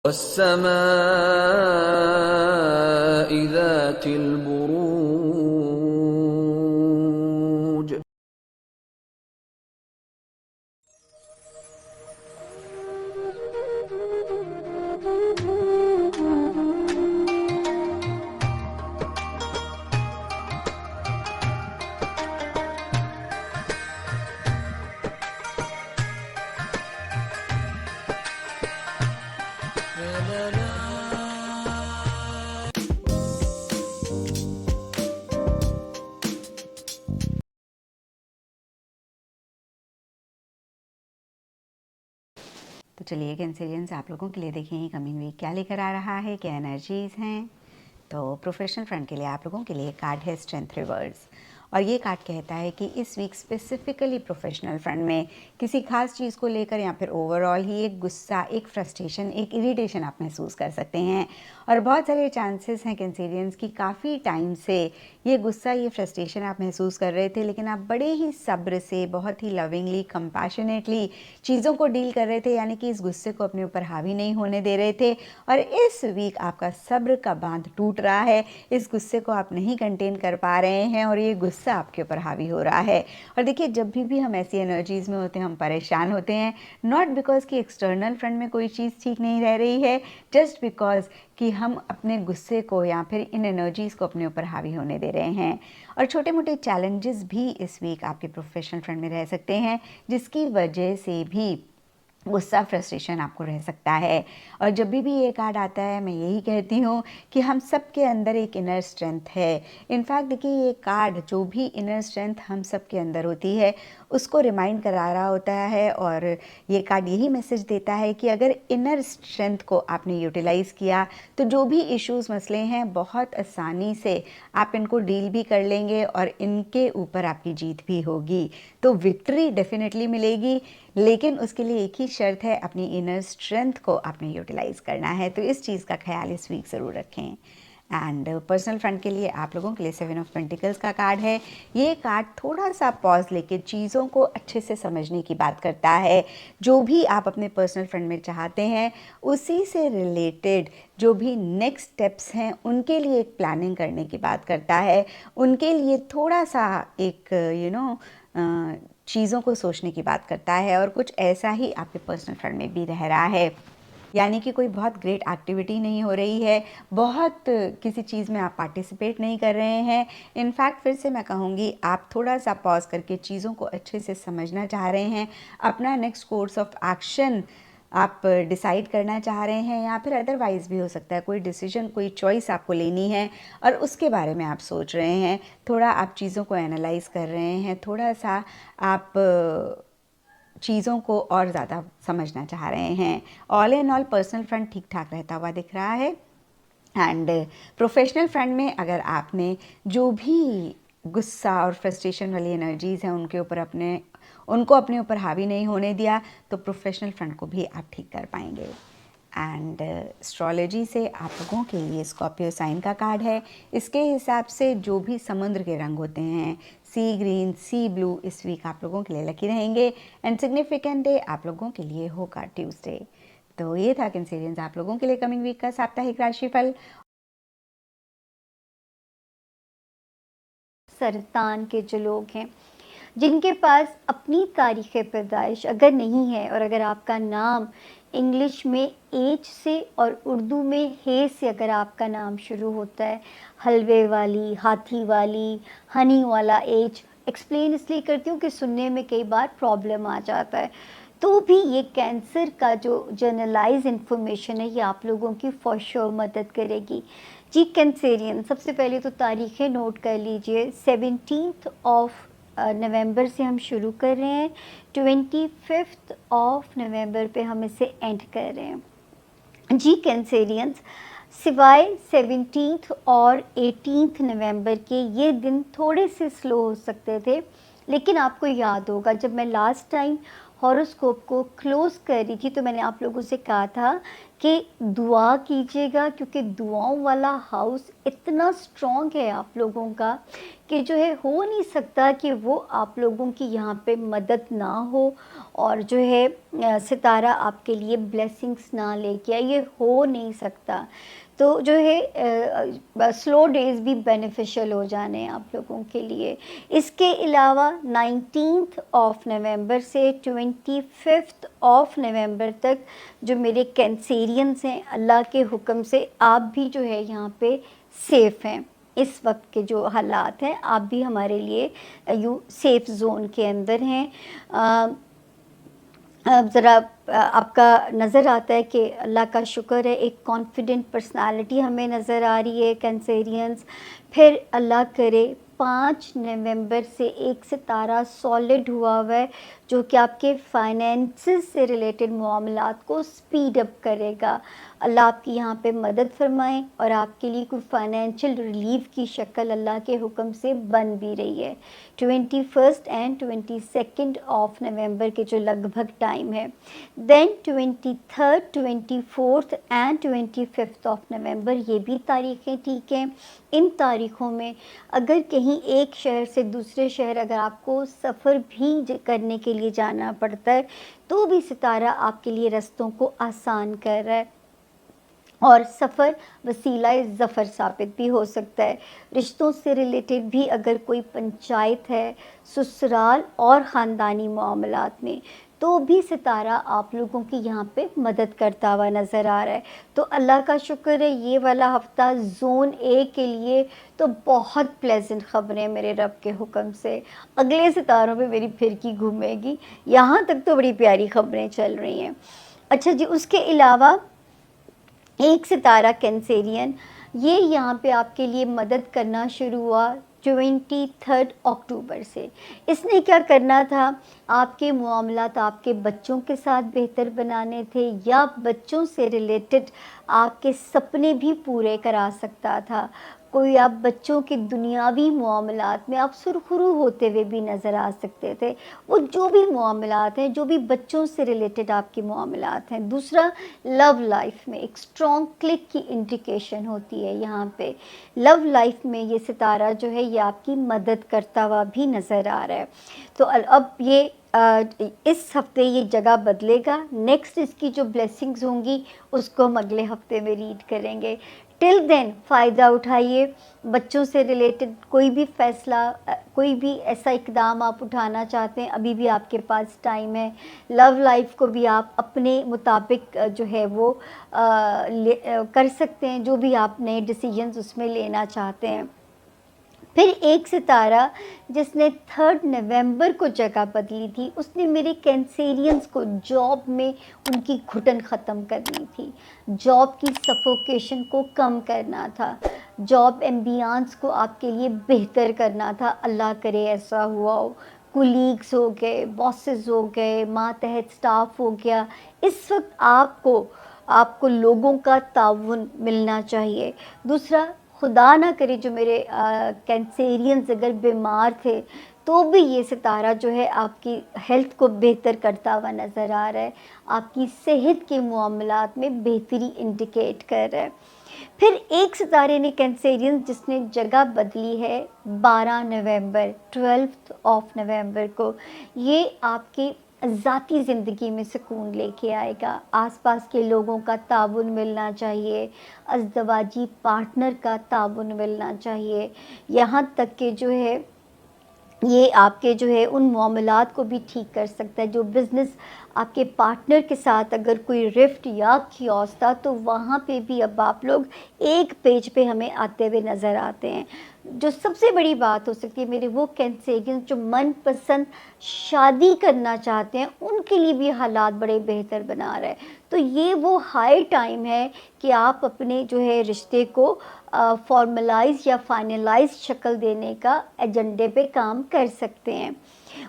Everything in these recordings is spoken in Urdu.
والسماء ذات البروج. تو چلیے کینسریئنس آپ لوگوں کے لیے دیکھیں کمنگ ویک کیا لے کر آ رہا ہے، کیا انرجیز ہیں. تو پروفیشنل فرنٹ کے لیے آپ لوگوں کے لیے کارڈ ہے اسٹرینتھ ریورس، اور یہ کارڈ کہتا ہے کہ اس ویک اسپیسیفکلی پروفیشنل فرنٹ میں کسی خاص چیز کو لے کر یا پھر اوور آل ہی ایک غصہ، ایک فرسٹریشن، ایک اریٹیشن آپ محسوس کر سکتے ہیں. اور بہت سارے چانسز ہیں کینسیرینس کی کافی ٹائم سے یہ غصہ، یہ فرسٹریشن آپ محسوس کر رہے تھے، لیکن آپ بڑے ہی صبر سے، بہت ہی لونگلی، کمپیشنیٹلی چیزوں کو ڈیل کر رہے تھے، یعنی کہ اس غصے کو اپنے اوپر حاوی نہیں ہونے دے رہے تھے. اور اس ویک آپ کا صبر کا باندھ ٹوٹ رہا ہے، اس غصے کو آپ نہیں کنٹین کر پا رہے ہیں اور یہ غصہ آپ کے اوپر حاوی ہو رہا ہے. اور دیکھیے جب بھی ہم ایسی انرجیز میں ہوتے ہیں ہم پریشان ہوتے ہیں، ناٹ بیکاز کہ ایکسٹرنل فرنٹ میں کوئی چیز ٹھیک نہیں رہ رہی ہے، جسٹ بیکاز کہ ہم اپنے غصے کو یا پھر ان انرجیز کو اپنے اوپر حاوی ہونے دے رہے ہیں. اور چھوٹے موٹے چیلنجز بھی اس ویک آپ کے پروفیشنل فرنٹ میں رہ سکتے ہیں، جس کی وجہ سے بھی غصہ، فرسٹریشن آپ کو رہ سکتا ہے. اور جب بھی یہ کارڈ آتا ہے میں یہی کہتی ہوں کہ ہم سب کے اندر ایک انر اسٹرینتھ ہے. انفیکٹ دیکھیے یہ کارڈ جو بھی انر اسٹرینتھ ہم سب کے اندر ہوتی ہے اس کو ریمائنڈ کرا رہا ہوتا ہے، اور یہ کارڈ یہی میسج دیتا ہے کہ اگر انر اسٹرینتھ کو آپ نے یوٹیلائز کیا تو جو بھی ایشوز، مسئلے ہیں، بہت آسانی سے آپ ان کو ڈیل بھی کر لیں گے اور ان کے اوپر آپ کی جیت بھی ہوگی. تو وکٹری ڈیفینیٹلی ملے گی، لیکن اس کے لیے ایک ہی شرط ہے، اپنی انر اسٹرینتھ کو آپ نے یوٹیلائز کرنا ہے. تو اس چیز کا خیال اس ویک ضرور رکھیں. اینڈ پرسنل فرنٹ کے لیے آپ لوگوں کے لیے 7 آف پینٹیکلز کا کارڈ ہے. یہ کارڈ تھوڑا سا پاز لے کے چیزوں کو اچھے سے سمجھنے کی بات کرتا ہے. جو بھی آپ اپنے پرسنل فرنٹ میں چاہتے ہیں اسی سے ریلیٹڈ جو بھی نیکسٹ اسٹیپس ہیں ان کے لیے ایک پلاننگ کرنے کی بات کرتا ہے، ان کے لیے تھوڑا سا ایک چیزوں کو سوچنے کی بات کرتا ہے. اور کچھ ایسا ہی آپ کے پرسنل فرنٹ میں بھی رہ رہا ہے، یعنی کہ کوئی بہت گریٹ ایکٹیویٹی نہیں ہو رہی ہے، بہت کسی چیز میں آپ پارٹیسپیٹ نہیں کر رہے ہیں. انفیکٹ پھر سے میں کہوں گی آپ تھوڑا سا پاز کر کے چیزوں کو اچھے سے سمجھنا چاہ رہے ہیں، اپنا نیکسٹ کورس آف ایکشن آپ ڈیسائیڈ کرنا چاہ رہے ہیں، یا پھر ادروائز بھی ہو سکتا ہے کوئی ڈیسیجن، کوئی چوائس آپ کو لینی ہے اور اس کے بارے میں آپ سوچ رہے ہیں. تھوڑا آپ چیزوں کو اینالائز کر رہے ہیں، تھوڑا سا آپ چیزوں کو اور زیادہ سمجھنا چاہ رہے ہیں. آل ان آل پرسنل فرنٹ ٹھیک ٹھاک رہتا ہوا دکھ رہا ہے. اینڈ پروفیشنل فرنٹ میں اگر آپ نے جو بھی غصہ اور فرسٹریشن والی انرجیز ہیں ان کو اپنے اوپر حاوی نہیں ہونے دیا تو پروفیشنل فرنٹ کو بھی آپ ٹھیک کر پائیں گے. اینڈ اسٹرالوجی سے آپ لوگوں کے لیے اسکارپیو سائن کا کارڈ ہے. اس کے حساب سے جو بھی سمندر کے رنگ ہوتے ہیں، سی گرین، سی بلو، اس ویک آپ لوگوں کے لیے لکی رہیں گے. اینڈ سگنیفیکنٹ ڈے آپ لوگوں کے لیے ہوگا ٹیوزڈے. تو یہ تھا کینسیرینز آپ لوگوں کے لیے کمنگ ویک کا ساپتاہک راشی فل. سرطان کے جو لوگ ہیں جن کے پاس اپنی تاریخ پیدائش اگر نہیں ہے، اور اگر آپ کا نام انگلش میں ایچ سے اور اردو میں ہے سے اگر آپ کا نام شروع ہوتا ہے، حلوے والی، ہاتھی والی، ہنی والا ایچ، ایکسپلین اس لیے کرتی ہوں کہ سننے میں کئی بار پرابلم آ جاتا ہے، تو بھی یہ کینسر کا جو جرنلائز انفارمیشن ہے یہ آپ لوگوں کی فار شور مدد کرے گی. جی کینسیرین، سب سے پہلے تو تاریخیں نوٹ کر لیجئے. 17 آف نومبر سے ہم شروع کر رہے ہیں، 25 آف نومبر پہ ہم اسے اینڈ کر رہے ہیں. جی کینسیرینز، سوائے 17 اور 18 نومبر کے یہ دن تھوڑے سے سلو ہو سکتے تھے، لیکن آپ کو یاد ہوگا جب میں لاسٹ ٹائم ہاروسکوپ کو کلوز کر رہی تھی تو میں نے آپ لوگوں سے کہا تھا کہ دعا کیجیے گا، کیونکہ دعاؤں والا ہاؤس اتنا اسٹرانگ ہے آپ لوگوں کا کہ جو ہے ہو نہیں سکتا کہ وہ آپ لوگوں کی یہاں پہ مدد نہ ہو اور جو ہے ستارہ آپ کے لیے بلیسنگس نہ لے کے آئے، یہ ہو نہیں سکتا. تو جو ہے سلو ڈیز بھی بینیفیشل ہو جانے ہیں آپ لوگوں کے لیے. اس کے علاوہ 19th آف نومبر سے 25th آف نومبر تک جو میرے کینسیرینس ہیں، اللہ کے حکم سے آپ بھی جو ہے یہاں پہ سیف ہیں. اس وقت کے جو حالات ہیں آپ بھی ہمارے لیے یوں سیف زون کے اندر ہیں. ذرا آپ کا نظر آتا ہے کہ اللہ کا شکر ہے، ایک کانفیڈنٹ پرسنالٹی ہمیں نظر آ رہی ہے کینسیرینس. پھر اللہ کرے 5 نومبر سے ایک ستارہ سالڈ ہوا ہے جو کہ آپ کے فائنینسز سے ریلیٹڈ معاملات کو سپیڈ اپ کرے گا. اللہ آپ کی یہاں پہ مدد فرمائیں اور آپ کے لیے کوئی فائنینشیل ریلیف کی شکل اللہ کے حکم سے بن بھی رہی ہے. 21 اینڈ 22 آف نومبر کے جو لگ بھگ ٹائم ہے. دین 23 24 اینڈ 25 آف نومبر یہ بھی تاریخیں ٹھیک ہیں. ان تاریخوں میں اگر کہیں ایک شہر سے دوسرے شہر اگر آپ کو سفر بھی کرنے کے لیے جانا پڑتا ہے تو بھی ستارہ آپ کے لیے رستوں کو آسان کر رہا ہے اور سفر وسیلہ ظفر ثابت بھی ہو سکتا ہے. رشتوں سے ریلیٹڈ بھی اگر کوئی پنچایت ہے سسرال اور خاندانی معاملات میں تو بھی ستارہ آپ لوگوں کی یہاں پہ مدد کرتا ہوا نظر آ رہا ہے. تو اللہ کا شکر ہے یہ والا ہفتہ زون اے کے لیے تو بہت پلیزنٹ خبریں میرے رب کے حکم سے. اگلے ستاروں پہ میری پھرکی گھومے گی، یہاں تک تو بڑی پیاری خبریں چل رہی ہیں. اچھا جی، اس کے علاوہ ایک ستارہ کینسیرین یہ یہاں پہ آپ کے لیے مدد کرنا شروع ہوا 23 اکتوبر سے. اس نے کیا کرنا تھا؟ آپ کے معاملات آپ کے بچوں کے ساتھ بہتر بنانے تھے یا بچوں سے ریلیٹڈ آپ کے سپنے بھی پورے کرا سکتا تھا. کوئی آپ بچوں کے دنیاوی معاملات میں آپ سرخرو ہوتے ہوئے بھی نظر آ سکتے تھے. وہ جو بھی معاملات ہیں، جو بھی بچوں سے ریلیٹڈ آپ کے معاملات ہیں. دوسرا، لو لائف میں ایک اسٹرانگ کلک کی انڈیکیشن ہوتی ہے. یہاں پہ لو لائف میں یہ ستارہ جو ہے یہ آپ کی مدد کرتا ہوا بھی نظر آ رہا ہے. تو اب یہ اس ہفتے یہ جگہ بدلے گا. نیکسٹ اس کی جو بلیسنگز ہوں گی اس کو ہم اگلے ہفتے میں ریڈ کریں گے. ٹل دین فائدہ اٹھائیے. بچوں سے ریلیٹڈ کوئی بھی فیصلہ، کوئی بھی ایسا اقدام آپ اٹھانا چاہتے ہیں ابھی بھی آپ کے پاس ٹائم ہے. لو لائف کو بھی آپ اپنے مطابق جو ہے وہ کر سکتے ہیں، جو بھی آپ نئے ڈیسیجنز اس میں لینا چاہتے ہیں. پھر ایک ستارہ جس نے 3 نومبر کو جگہ بدلی تھی، اس نے میرے کینسیرینز کو جاب میں ان کی گھٹن ختم کرنی تھی، جاب کی سفوکیشن کو کم کرنا تھا، جاب ایمبیانس کو آپ کے لیے بہتر کرنا تھا. اللہ کرے ایسا ہوا ہو. کولیگز ہو گئے، باسز ہو گئے، ماتحت سٹاف ہو گیا. اس وقت آپ کو لوگوں کا تعاون ملنا چاہیے. دوسرا، خدا نہ کرے جو میرے کینسیرینز اگر بیمار تھے تو بھی یہ ستارہ جو ہے آپ کی ہیلتھ کو بہتر کرتا ہوا نظر آ رہا ہے، آپ کی صحت کے معاملات میں بہتری انڈیکیٹ کر رہا ہے. پھر ایک ستارے نے کینسیرینز جس نے جگہ بدلی ہے 12 نومبر 12 آف نومبر کو. یہ آپ کے ذاتی زندگی میں سکون لے کے آئے گا. آس پاس کے لوگوں کا تعاون ملنا چاہیے، ازدواجی پارٹنر کا تعاون ملنا چاہیے. یہاں تک کہ جو ہے یہ آپ کے جو ہے ان معاملات کو بھی ٹھیک کر سکتا ہے. جو بزنس آپ کے پارٹنر کے ساتھ اگر کوئی رفٹ یا کیوس تھا تو وہاں پہ بھی اب آپ لوگ ایک پیج پہ ہمیں آتے ہوئے نظر آتے ہیں. جو سب سے بڑی بات ہو سکتی ہے، میرے وہ کینسیرینز جو من پسند شادی کرنا چاہتے ہیں ان کے لیے بھی حالات بڑے بہتر بنا رہے ہیں. تو یہ وہ ہائی ٹائم ہے کہ آپ اپنے جو ہے رشتے کو فارملائز یا فائنلائز شکل دینے کا ایجنڈے پہ کام کر سکتے ہیں.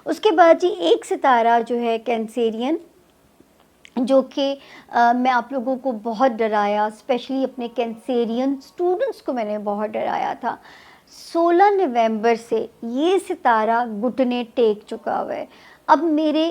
اس کے بعد جی ایک ستارہ جو ہے کینسیرین جو کہ میں آپ لوگوں کو بہت ڈرایا، اسپیشلی اپنے کینسیرین اسٹوڈنٹس کو میں نے بہت ڈرایا تھا. 16 نومبر سے یہ ستارہ گھٹنے ٹیک چکا ہوا ہے. اب میرے